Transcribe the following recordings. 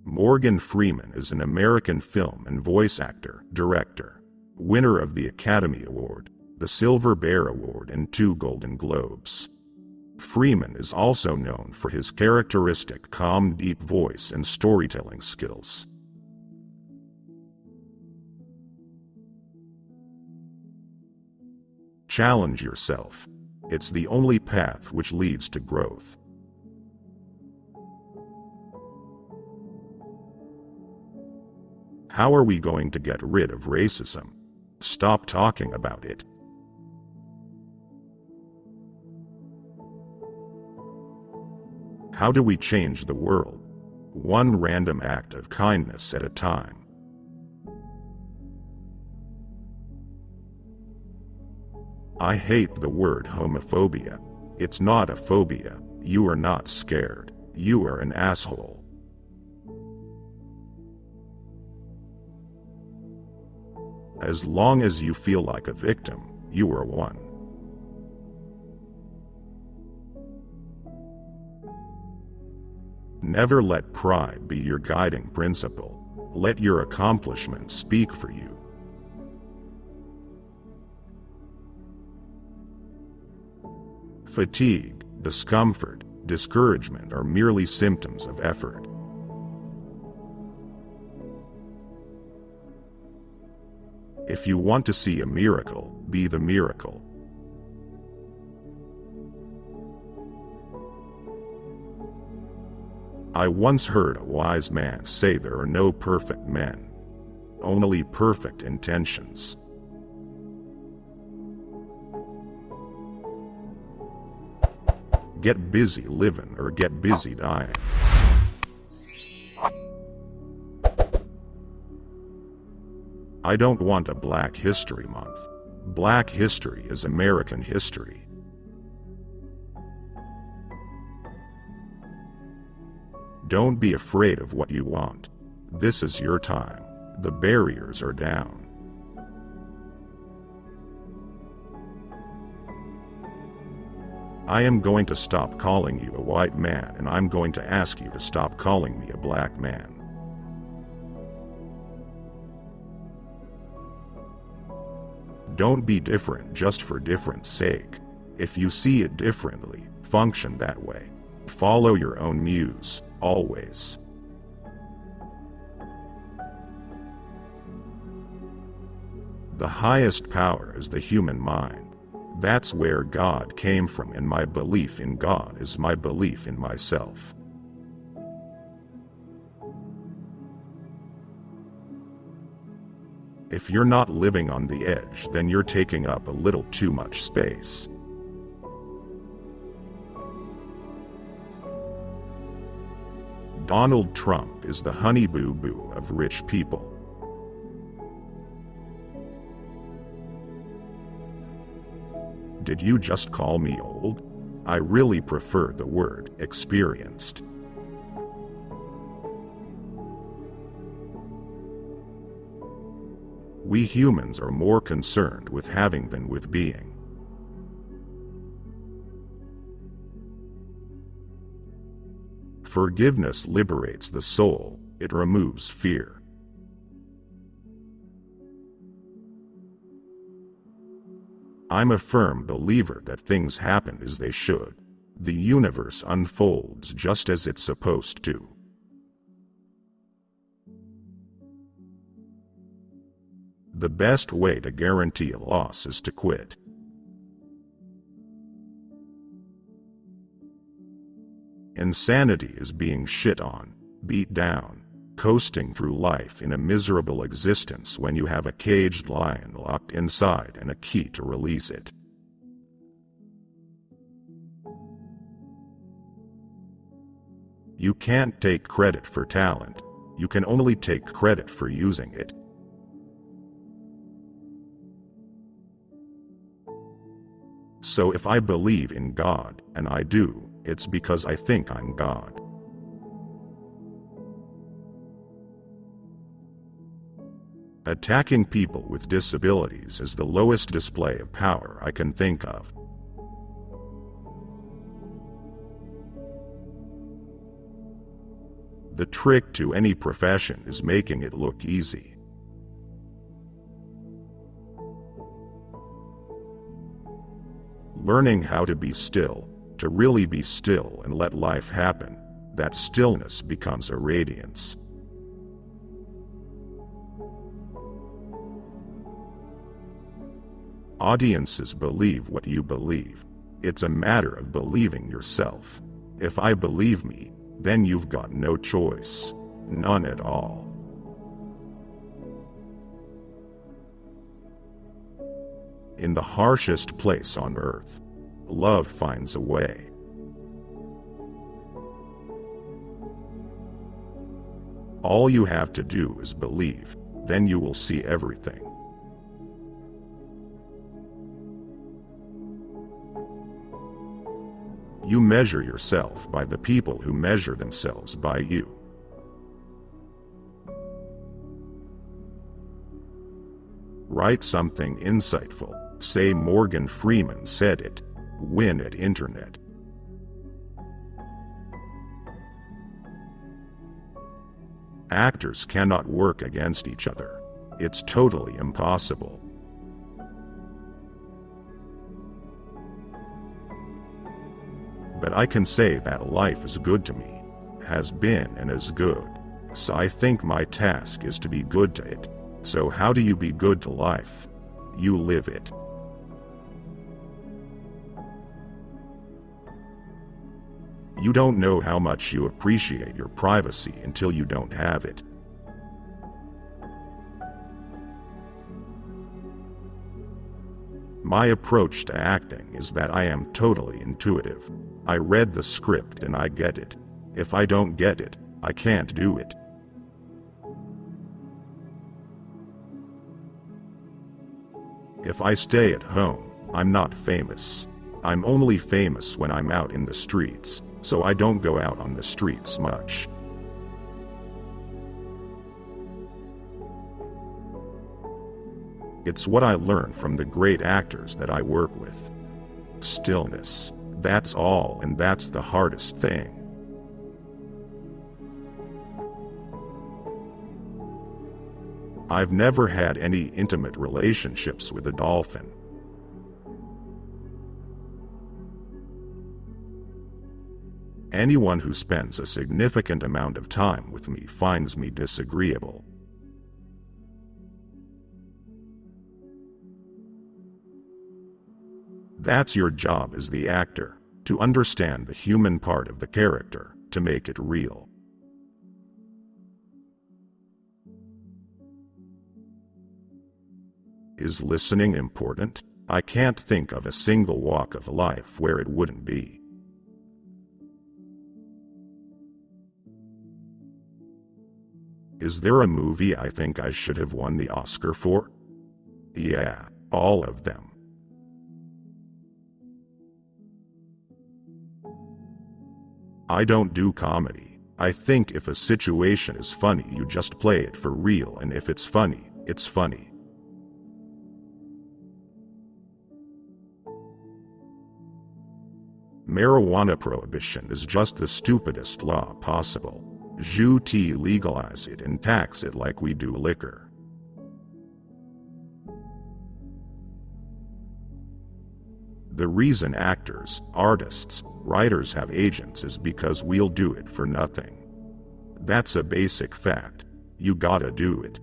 Morgan Freeman is an American film and voice actor, director, winner of the Academy Award, the Silver Bear Award, and 2 Golden Globes. Freeman is also known for his characteristic calm, deep voice and storytelling skills. Challenge yourself. It's the only path which leads to growth. How are we going to get rid of racism? Stop talking about it. How do we change the world? One random act of kindness at a time. I hate the word homophobia. It's not a phobia. You are not scared. You are an asshole. As long as you feel like a victim, you are one. Never let pride be your guiding principle. Let your accomplishments speak for you. Fatigue, discomfort, discouragement are merely symptoms of effort. If you want to see a miracle, be the miracle. I once heard a wise man say there are no perfect men, only perfect intentions. Get busy living or get busy dying. I don't want a Black History Month. Black history is American history. Don't be afraid of what you want. This is your time. The barriers are down. I am going to stop calling you a white man, and I'm going to ask you to stop calling me a black man. Don't be different just for difference sake. If you see it differently, function that way. Follow your own muse, always. The highest power is the human mind. That's where God came from, and my belief in God is my belief in myself. If you're not living on the edge, then you're taking up a little too much space. Donald Trump is the honey boo boo of rich people. Did you just call me old? I really prefer the word experienced. We humans are more concerned with having than with being. Forgiveness liberates the soul. It removes fear. I'm a firm believer that things happen as they should. The universe unfolds just as it's supposed to. The best way to guarantee a loss is to quit. Insanity is being shit on, beat down, coasting through life in a miserable existence when you have a caged lion locked inside and a key to release it. You can't take credit for talent. You can only take credit for using it. So if I believe in God, and I do, it's because I think I'm God. Attacking people with disabilities is the lowest display of power I can think of. The trick to any profession is making it look easy. Learning how to be still, to really be still and let life happen, that stillness becomes a radiance. Audiences believe what you believe. It's a matter of believing yourself. If I believe me, then you've got no choice. None at all. In the harshest place on earth, love finds a way. All you have to do is believe, then you will see everything. You measure yourself by the people who measure themselves by you. Write something insightful. Say Morgan Freeman said it. Win at internet. Actors cannot work against each other. It's totally impossible. But I can say that life is good to me, has been and is good. So I think my task is to be good to it. So how do you be good to life? You live it. You don't know how much you appreciate your privacy until you don't have it. My approach to acting is that I am totally intuitive. I read the script and I get it. If I don't get it, I can't do it. If I stay at home, I'm not famous. I'm only famous when I'm out in the streets, so I don't go out on the streets much. It's what I learned from the great actors that I work with. Stillness. That's all, and that's the hardest thing. I've never had any intimate relationships with a dolphin. Anyone who spends a significant amount of time with me finds me disagreeable. That's your job as the actor, to understand the human part of the character, to make it real. Is listening important? I can't think of a single walk of life where it wouldn't be. Is there a movie I think I should have won the Oscar for? Yeah, all of them. I don't do comedy. I think if a situation is funny, you just play it for real, and if it's funny, it's funny. Marijuana prohibition is just the stupidest law possible. Juti legalize it and tax it like we do liquor. The reason actors, artists, writers have agents is because we'll do it for nothing. That's a basic fact. You gotta do it.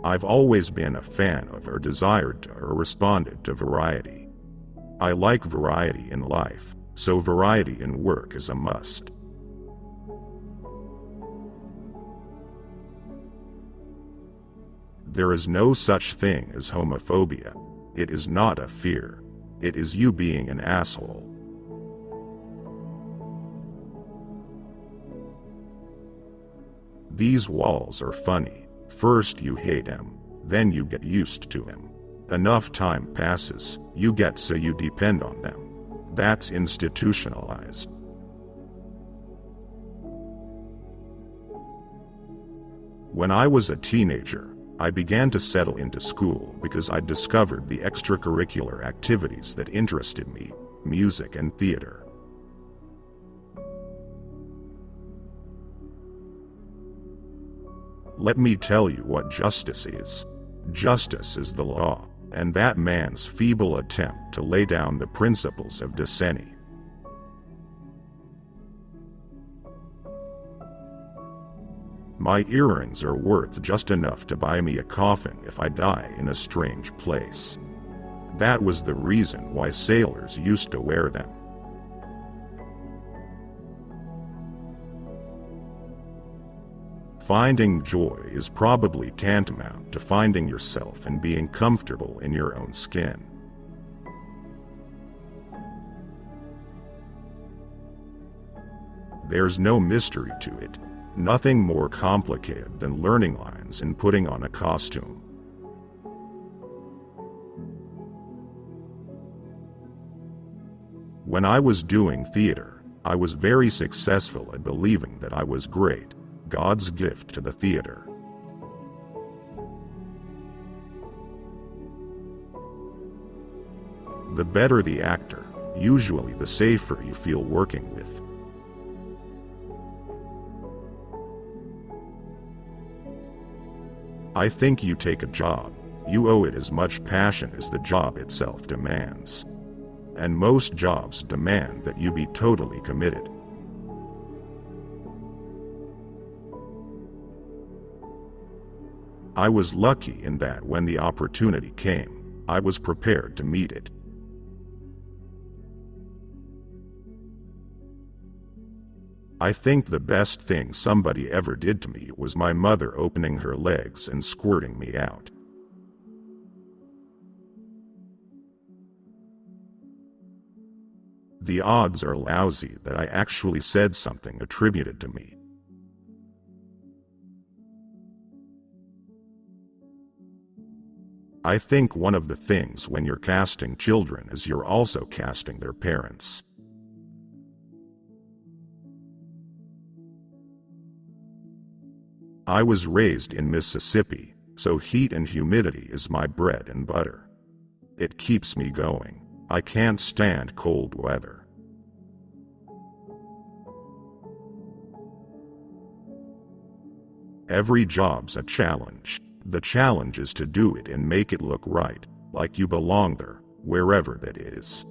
I've always been a fan of or desired to or responded to variety. I like variety in life, so variety in work is a must. There is no such thing as homophobia. It is not a fear. It is you being an asshole. These walls are funny. First you hate him, then you get used to him. Enough time passes, you get so you depend on them. That's institutionalized. When I was a teenager, I began to settle into school because I discovered the extracurricular activities that interested me. music and theater. Let me tell you what justice is. Justice is the law, and that man's feeble attempt to lay down the principles of destiny. My earrings are worth just enough to buy me a coffin if I die in a strange place. That was the reason why sailors used to wear them. Finding joy is probably tantamount to finding yourself and being comfortable in your own skin. There's no mystery to it, nothing more complicated than learning lines and putting on a costume. When I was doing theater, I was very successful at believing that I was great, God's gift to the theater. The better the actor, usually the safer you feel working with. I think you take a job, you owe it as much passion as the job itself demands. And most jobs demand that you be totally committed. I was lucky in that when the opportunity came, I was prepared to meet it. I think the best thing somebody ever did to me was my mother opening her legs and squirting me out. The odds are lousy that I actually said something attributed to me. I think one of the things when you're casting children is you're also casting their parents. I was raised in Mississippi, so heat and humidity is my bread and butter. It keeps me going. I can't stand cold weather. Every job's a challenge. The challenge is to do it and make it look right, like you belong there, wherever that is.